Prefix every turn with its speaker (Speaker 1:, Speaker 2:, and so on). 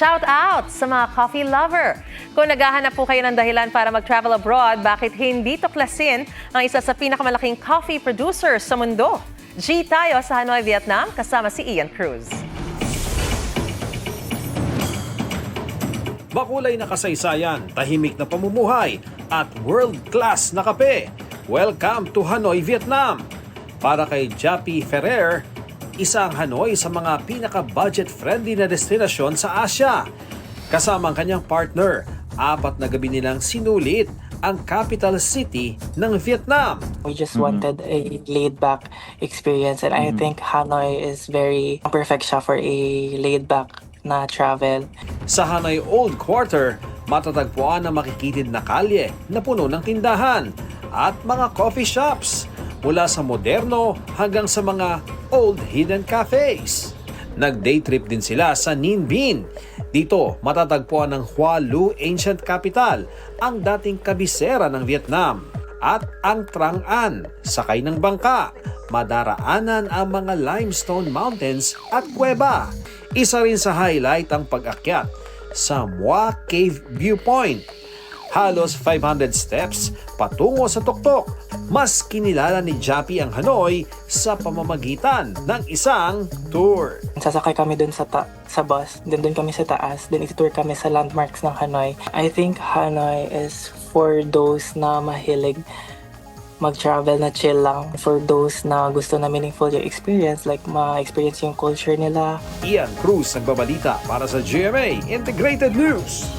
Speaker 1: Shout out sa mga coffee lover! Kung naghahanap po kayo ng dahilan para mag-travel abroad, bakit hindi tuklasin ang isa sa pinakamalaking coffee producers sa mundo? G tayo sa Hanoi, Vietnam, kasama si Ian Cruz.
Speaker 2: Makulay na kasaysayan, tahimik na pamumuhay, at world-class na kape. Welcome to Hanoi, Vietnam! Para kay Jappy Ferrer, isang Hanoi sa mga pinaka-budget-friendly na destinasyon sa Asia. Kasama ang kanyang partner, 4 na gabi nilang sinulit ang capital city ng Vietnam.
Speaker 3: We just wanted a laid-back experience, and I think Hanoi is very perfect siya for a laid-back na travel.
Speaker 2: Sa Hanoi Old Quarter, matatagpuan ang makikitid na kalye na puno ng tindahan at mga coffee shops mula sa moderno hanggang sa mga old hidden cafes. Nag-day trip din sila sa Ninh Binh. Dito matatagpuan ang Hoa Lu Ancient Capital, ang dating kabisera ng Vietnam, at ang Trang An, sakay ng bangka. Madaraanan ang mga limestone mountains at kuweba. Isa rin sa highlight ang pag-akyat sa Mua Cave Viewpoint. Halos 500 steps patungo sa tuktok. Mas kinilala ni Jappy ang Hanoi sa pamamagitan ng isang tour.
Speaker 3: Sasakay kami dun sa bus, then kami sa taas, then itutour kami sa landmarks ng Hanoi. I think Hanoi is for those na mahilig mag-travel na chill lang. For those na gusto na meaningful yung experience, like ma-experience yung culture nila.
Speaker 2: Ian Cruz nagbabalita para sa GMA Integrated News.